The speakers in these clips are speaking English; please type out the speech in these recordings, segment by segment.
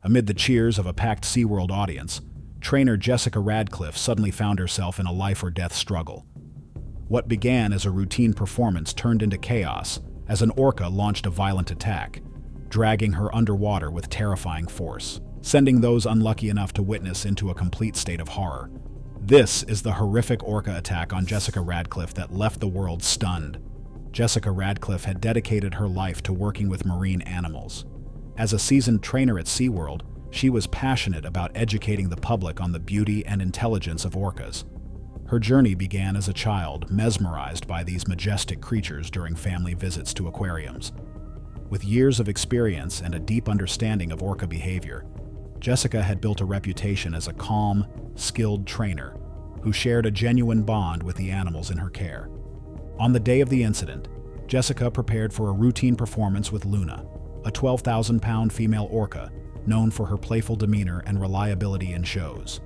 Amid the cheers of a packed SeaWorld audience, trainer Jessica Radcliffe suddenly found herself in a life-or-death struggle. What began as a routine performance turned into chaos as an orca launched a violent attack, dragging her underwater with terrifying force, sending those unlucky enough to witness into a complete state of horror. This is the horrific orca attack on Jessica Radcliffe that left the world stunned. Jessica Radcliffe had dedicated her life to working with marine animals. As a seasoned trainer at SeaWorld, she was passionate about educating the public on the beauty and intelligence of orcas. Her journey began as a child, mesmerized by these majestic creatures during family visits to aquariums. With years of experience and a deep understanding of orca behavior, Jessica had built a reputation as a calm, skilled trainer who shared a genuine bond with the animals in her care. On the day of the incident, Jessica prepared for a routine performance with Luna, a 12,000-pound female orca known for her playful demeanor and reliability in shows.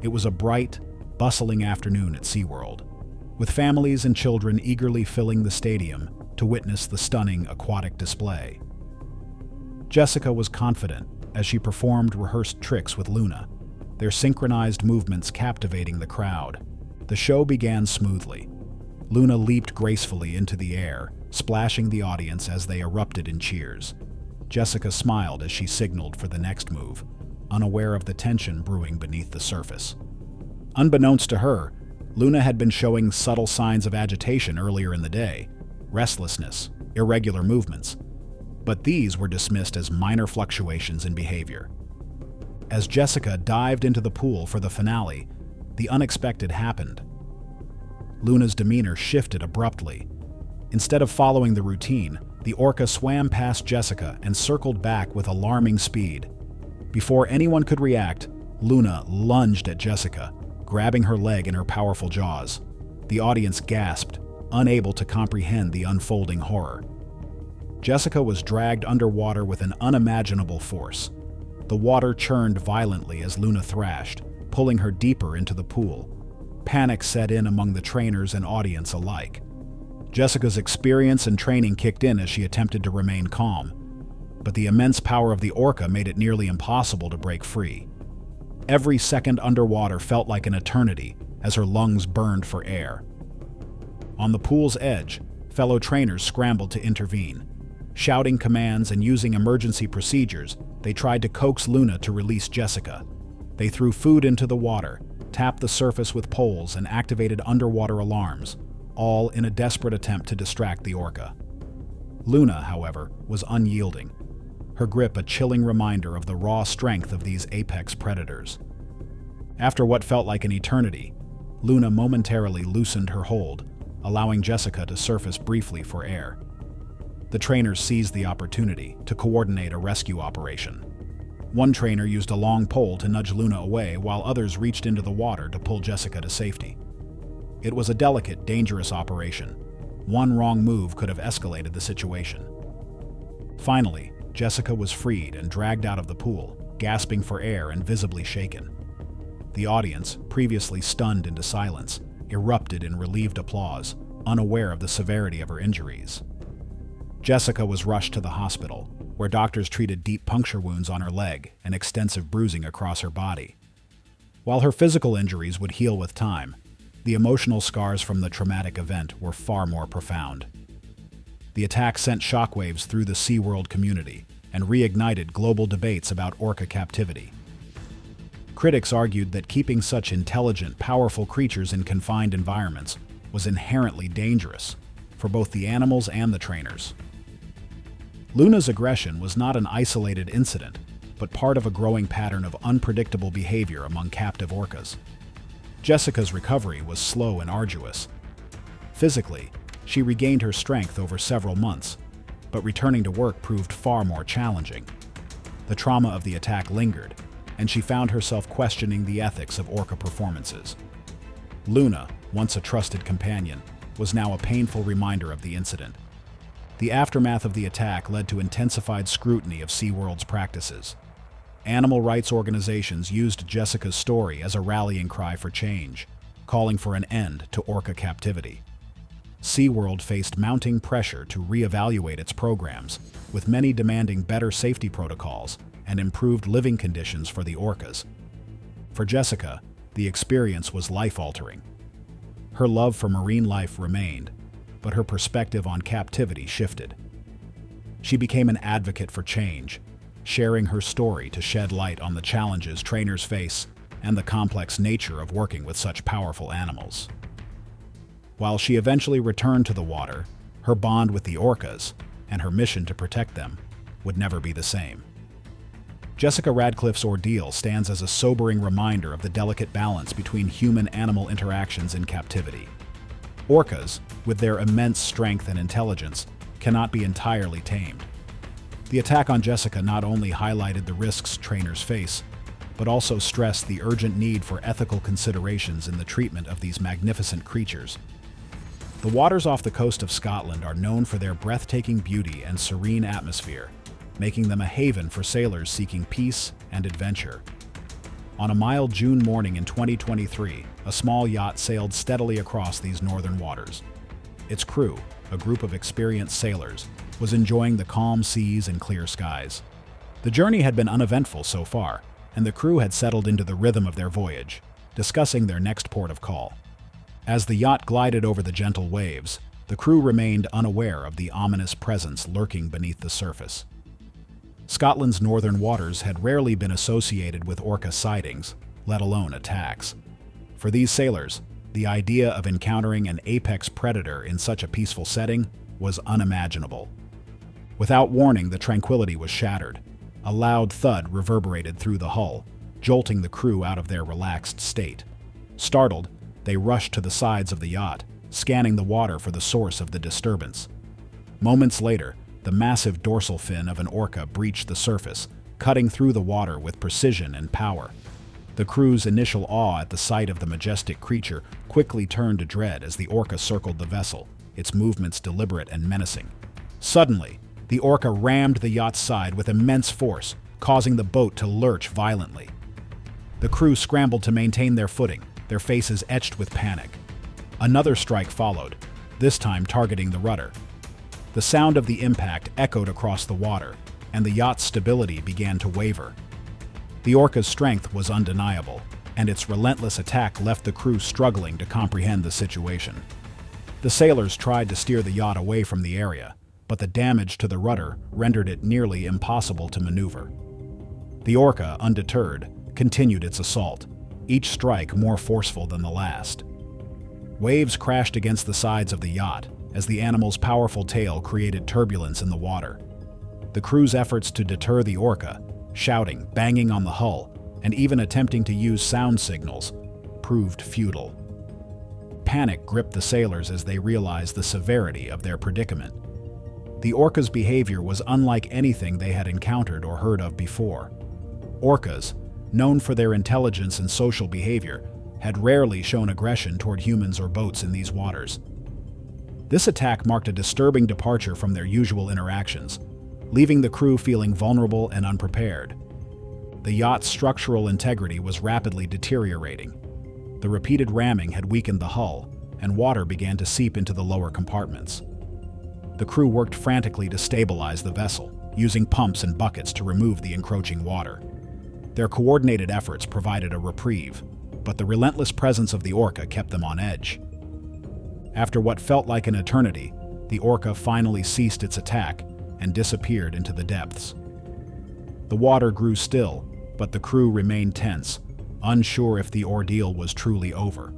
It was a bright, bustling afternoon at SeaWorld, with families and children eagerly filling the stadium to witness the stunning aquatic display. Jessica was confident as she performed rehearsed tricks with Luna, their synchronized movements captivating the crowd. The show began smoothly. Luna leaped gracefully into the air, splashing the audience as they erupted in cheers. Jessica smiled as she signaled for the next move, unaware of the tension brewing beneath the surface. Unbeknownst to her, Luna had been showing subtle signs of agitation earlier in the day, restlessness, irregular movements, but these were dismissed as minor fluctuations in behavior. As Jessica dived into the pool for the finale, the unexpected happened. Luna's demeanor shifted abruptly. Instead of following the routine, the orca swam past Jessica and circled back with alarming speed. Before anyone could react, Luna lunged at Jessica, grabbing her leg in her powerful jaws. The audience gasped, unable to comprehend the unfolding horror. Jessica was dragged underwater with an unimaginable force. The water churned violently as Luna thrashed, pulling her deeper into the pool. Panic set in among the trainers and audience alike. Jessica's experience and training kicked in as she attempted to remain calm, but the immense power of the orca made it nearly impossible to break free. Every second underwater felt like an eternity as her lungs burned for air. On the pool's edge, fellow trainers scrambled to intervene. Shouting commands and using emergency procedures, they tried to coax Luna to release Jessica. They threw food into the water, tapped the surface with poles, and activated underwater alarms, all in a desperate attempt to distract the orca. Luna, however, was unyielding, her grip a chilling reminder of the raw strength of these apex predators. After what felt like an eternity, Luna momentarily loosened her hold, allowing Jessica to surface briefly for air. The trainers seized the opportunity to coordinate a rescue operation. One trainer used a long pole to nudge Luna away while others reached into the water to pull Jessica to safety. It was a delicate, dangerous operation. One wrong move could have escalated the situation. Finally, Jessica was freed and dragged out of the pool, gasping for air and visibly shaken. The audience, previously stunned into silence, erupted in relieved applause, unaware of the severity of her injuries. Jessica was rushed to the hospital, where doctors treated deep puncture wounds on her leg and extensive bruising across her body. While her physical injuries would heal with time, the emotional scars from the traumatic event were far more profound. The attack sent shockwaves through the SeaWorld community and reignited global debates about orca captivity. Critics argued that keeping such intelligent, powerful creatures in confined environments was inherently dangerous for both the animals and the trainers. Luna's aggression was not an isolated incident, but part of a growing pattern of unpredictable behavior among captive orcas. Jessica's recovery was slow and arduous. Physically, she regained her strength over several months, but returning to work proved far more challenging. The trauma of the attack lingered, and she found herself questioning the ethics of orca performances. Luna, once a trusted companion, was now a painful reminder of the incident. The aftermath of the attack led to intensified scrutiny of SeaWorld's practices. Animal rights organizations used Jessica's story as a rallying cry for change, calling for an end to orca captivity. SeaWorld faced mounting pressure to reevaluate its programs, with many demanding better safety protocols and improved living conditions for the orcas. For Jessica, the experience was life-altering. Her love for marine life remained, but her perspective on captivity shifted. She became an advocate for change, sharing her story to shed light on the challenges trainers face and the complex nature of working with such powerful animals. While she eventually returned to the water, her bond with the orcas and her mission to protect them would never be the same. Jessica Radcliffe's ordeal stands as a sobering reminder of the delicate balance between human-animal interactions in captivity. Orcas, with their immense strength and intelligence, cannot be entirely tamed. The attack on Jessica not only highlighted the risks trainers face, but also stressed the urgent need for ethical considerations in the treatment of these magnificent creatures. The waters off the coast of Scotland are known for their breathtaking beauty and serene atmosphere, making them a haven for sailors seeking peace and adventure. On a mild June morning in 2023, a small yacht sailed steadily across these northern waters. Its crew, a group of experienced sailors, was enjoying the calm seas and clear skies. The journey had been uneventful so far, and the crew had settled into the rhythm of their voyage, discussing their next port of call. As the yacht glided over the gentle waves, the crew remained unaware of the ominous presence lurking beneath the surface. Scotland's northern waters had rarely been associated with orca sightings, let alone attacks. For these sailors, the idea of encountering an apex predator in such a peaceful setting was unimaginable. Without warning, the tranquility was shattered. A loud thud reverberated through the hull, jolting the crew out of their relaxed state. Startled, they rushed to the sides of the yacht, scanning the water for the source of the disturbance. Moments later, the massive dorsal fin of an orca breached the surface, cutting through the water with precision and power. The crew's initial awe at the sight of the majestic creature quickly turned to dread as the orca circled the vessel, its movements deliberate and menacing. Suddenly, the orca rammed the yacht's side with immense force, causing the boat to lurch violently. The crew scrambled to maintain their footing, their faces etched with panic. Another strike followed, this time targeting the rudder. The sound of the impact echoed across the water, and the yacht's stability began to waver. The orca's strength was undeniable, and its relentless attack left the crew struggling to comprehend the situation. The sailors tried to steer the yacht away from the area, but the damage to the rudder rendered it nearly impossible to maneuver. The orca, undeterred, continued its assault, each strike more forceful than the last. Waves crashed against the sides of the yacht as the animal's powerful tail created turbulence in the water. The crew's efforts to deter the orca, shouting, banging on the hull, and even attempting to use sound signals, proved futile. Panic gripped the sailors as they realized the severity of their predicament. The orca's behavior was unlike anything they had encountered or heard of before. Orcas, known for their intelligence and social behavior, had rarely shown aggression toward humans or boats in these waters. This attack marked a disturbing departure from their usual interactions, leaving the crew feeling vulnerable and unprepared. The yacht's structural integrity was rapidly deteriorating. The repeated ramming had weakened the hull, and water began to seep into the lower compartments. The crew worked frantically to stabilize the vessel, using pumps and buckets to remove the encroaching water. Their coordinated efforts provided a reprieve, but the relentless presence of the orca kept them on edge. After what felt like an eternity, the orca finally ceased its attack and disappeared into the depths. The water grew still, but the crew remained tense, unsure if the ordeal was truly over.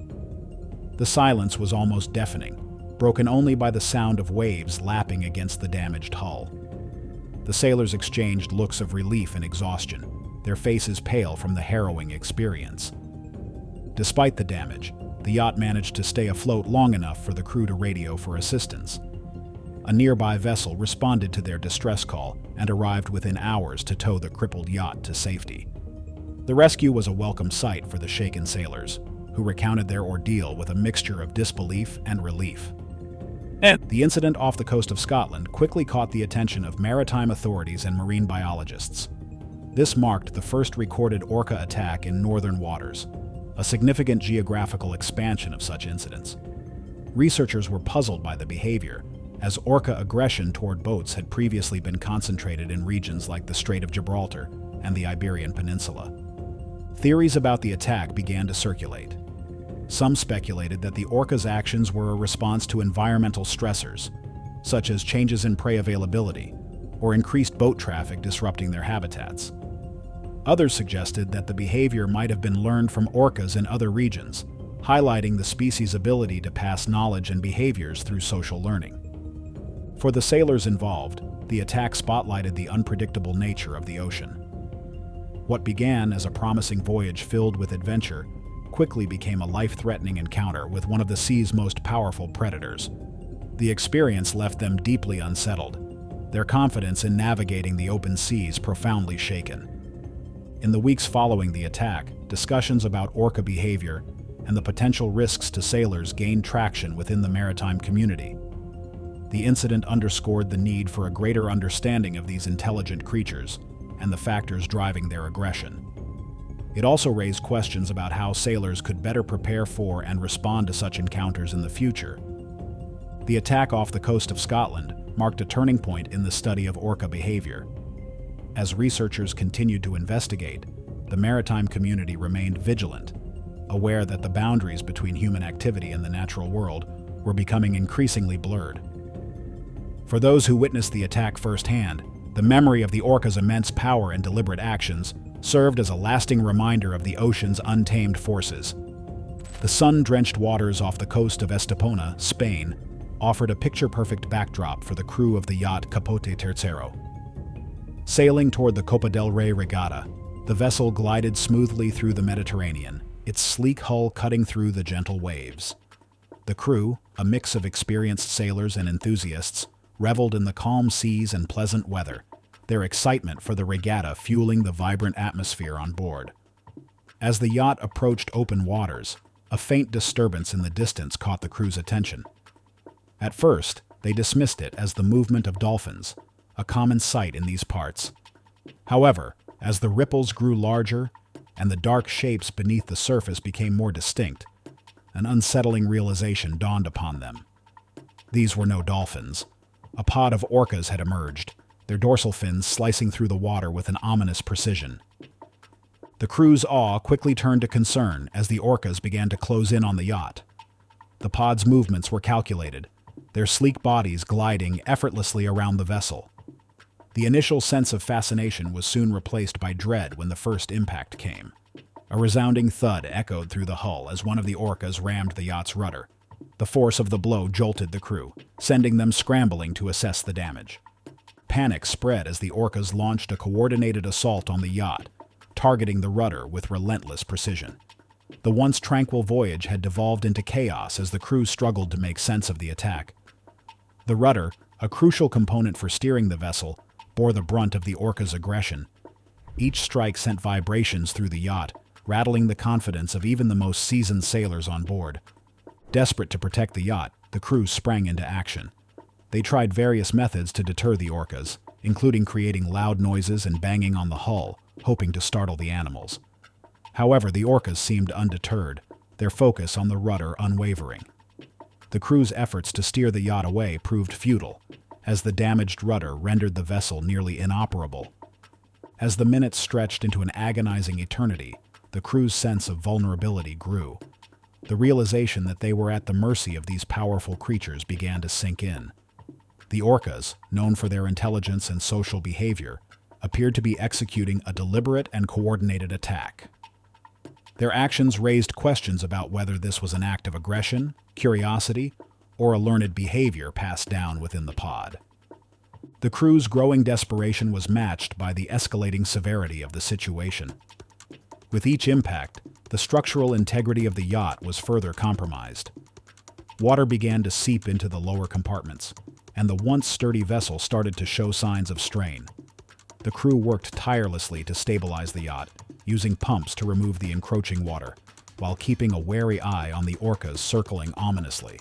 The silence was almost deafening, broken only by the sound of waves lapping against the damaged hull. The sailors exchanged looks of relief and exhaustion, their faces pale from the harrowing experience. Despite the damage, the yacht managed to stay afloat long enough for the crew to radio for assistance. A nearby vessel responded to their distress call and arrived within hours to tow the crippled yacht to safety. The rescue was a welcome sight for the shaken sailors, who recounted their ordeal with a mixture of disbelief and relief. The incident off the coast of Scotland quickly caught the attention of maritime authorities and marine biologists. This marked the first recorded orca attack in northern waters, a significant geographical expansion of such incidents. Researchers were puzzled by the behavior, as Orca aggression toward boats had previously been concentrated in regions like the Strait of Gibraltar and the Iberian Peninsula. Theories about the attack began to circulate. Some speculated that the orca's actions were a response to environmental stressors, such as changes in prey availability or increased boat traffic disrupting their habitats. Others suggested that the behavior might have been learned from orcas in other regions, highlighting the species' ability to pass knowledge and behaviors through social learning. For the sailors involved, the attack spotlighted the unpredictable nature of the ocean. What began as a promising voyage filled with adventure quickly became a life-threatening encounter with one of the sea's most powerful predators. The experience left them deeply unsettled, their confidence in navigating the open seas profoundly shaken. In the weeks following the attack, discussions about orca behavior and the potential risks to sailors gained traction within the maritime community. The incident underscored the need for a greater understanding of these intelligent creatures and the factors driving their aggression. It also raised questions about how sailors could better prepare for and respond to such encounters in the future. The attack off the coast of Scotland marked a turning point in the study of orca behavior. As researchers continued to investigate, the maritime community remained vigilant, aware that the boundaries between human activity and the natural world were becoming increasingly blurred. For those who witnessed the attack firsthand, the memory of the orca's immense power and deliberate actions served as a lasting reminder of the ocean's untamed forces. The sun-drenched waters off the coast of Estepona, Spain, offered a picture-perfect backdrop for the crew of the yacht Capote Tercero. Sailing toward the Copa del Rey regatta, the vessel glided smoothly through the Mediterranean, its sleek hull cutting through the gentle waves. The crew, a mix of experienced sailors and enthusiasts, reveled in the calm seas and pleasant weather, their excitement for the regatta fueling the vibrant atmosphere on board. As the yacht approached open waters, a faint disturbance in the distance caught the crew's attention. At first, they dismissed it as the movement of dolphins, a common sight in these parts. However, as the ripples grew larger and the dark shapes beneath the surface became more distinct, an unsettling realization dawned upon them. These were no dolphins. A pod of orcas had emerged, their dorsal fins slicing through the water with an ominous precision. The crew's awe quickly turned to concern as the orcas began to close in on the yacht. The pod's movements were calculated, their sleek bodies gliding effortlessly around the vessel. The initial sense of fascination was soon replaced by dread when the first impact came. A resounding thud echoed through the hull as one of the orcas rammed the yacht's rudder. The force of the blow jolted the crew, sending them scrambling to assess the damage. Panic spread as the orcas launched a coordinated assault on the yacht, targeting the rudder with relentless precision. The once tranquil voyage had devolved into chaos as the crew struggled to make sense of the attack. The rudder, a crucial component for steering the vessel, bore the brunt of the orca's aggression. Each strike sent vibrations through the yacht, rattling the confidence of even the most seasoned sailors on board. Desperate to protect the yacht, the crew sprang into action. They tried various methods to deter the orcas, including creating loud noises and banging on the hull, hoping to startle the animals. However, the orcas seemed undeterred, their focus on the rudder unwavering. The crew's efforts to steer the yacht away proved futile, as the damaged rudder rendered the vessel nearly inoperable. As the minutes stretched into an agonizing eternity, the crew's sense of vulnerability grew. The realization that they were at the mercy of these powerful creatures began to sink in. The orcas, known for their intelligence and social behavior, appeared to be executing a deliberate and coordinated attack. Their actions raised questions about whether this was an act of aggression, curiosity, or a learned behavior passed down within the pod. The crew's growing desperation was matched by the escalating severity of the situation. With each impact, the structural integrity of the yacht was further compromised. Water began to seep into the lower compartments, and the once sturdy vessel started to show signs of strain. The crew worked tirelessly to stabilize the yacht, using pumps to remove the encroaching water, while keeping a wary eye on the orcas circling ominously.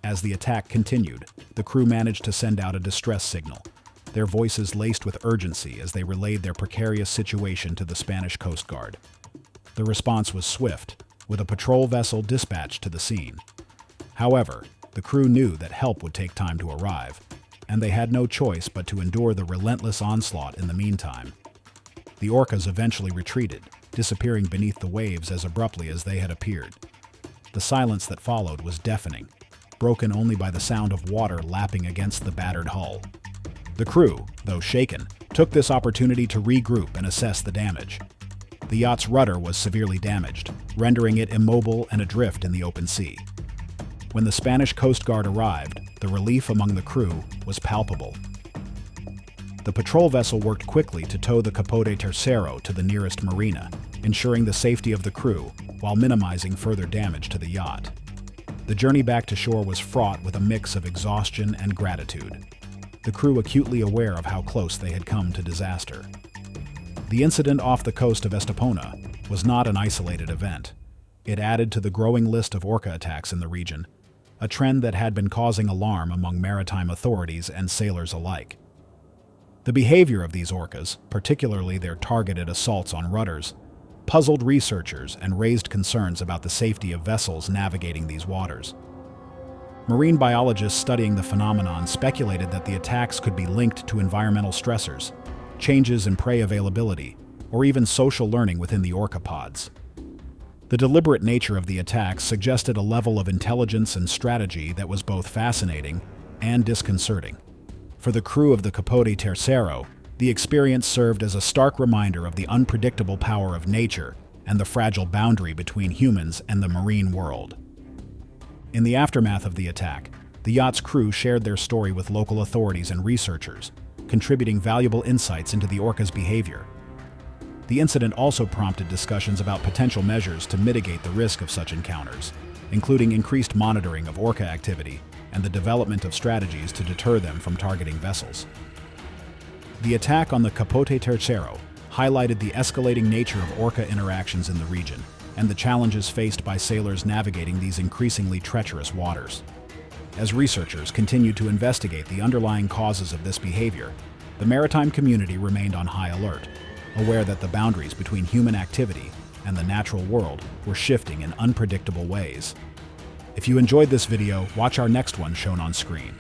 As the attack continued, the crew managed to send out a distress signal, their voices laced with urgency as they relayed their precarious situation to the Spanish Coast Guard. The response was swift, with a patrol vessel dispatched to the scene. However, the crew knew that help would take time to arrive, and they had no choice but to endure the relentless onslaught in the meantime. The orcas eventually retreated, disappearing beneath the waves as abruptly as they had appeared. The silence that followed was deafening, broken only by the sound of water lapping against the battered hull. The crew, though shaken, took this opportunity to regroup and assess the damage. The yacht's rudder was severely damaged, rendering it immobile and adrift in the open sea. When the Spanish Coast Guard arrived, the relief among the crew was palpable. The patrol vessel worked quickly to tow the Capote Tercero to the nearest marina, ensuring the safety of the crew while minimizing further damage to the yacht. The journey back to shore was fraught with a mix of exhaustion and gratitude, the crew acutely aware of how close they had come to disaster. The incident off the coast of Estepona was not an isolated event. It added to the growing list of orca attacks in the region, a trend that had been causing alarm among maritime authorities and sailors alike. The behavior of these orcas, particularly their targeted assaults on rudders, puzzled researchers and raised concerns about the safety of vessels navigating these waters. Marine biologists studying the phenomenon speculated that the attacks could be linked to environmental stressors, changes in prey availability, or even social learning within the orca pods. The deliberate nature of the attacks suggested a level of intelligence and strategy that was both fascinating and disconcerting. For the crew of the Capote Tercero, the experience served as a stark reminder of the unpredictable power of nature and the fragile boundary between humans and the marine world. In the aftermath of the attack, the yacht's crew shared their story with local authorities and researchers, contributing valuable insights into the orca's behavior. The incident also prompted discussions about potential measures to mitigate the risk of such encounters, including increased monitoring of orca activity and the development of strategies to deter them from targeting vessels. The attack on the Capote Tercero highlighted the escalating nature of orca interactions in the region and the challenges faced by sailors navigating these increasingly treacherous waters. As researchers continued to investigate the underlying causes of this behavior, the maritime community remained on high alert, aware that the boundaries between human activity and the natural world were shifting in unpredictable ways. If you enjoyed this video, watch our next one shown on screen.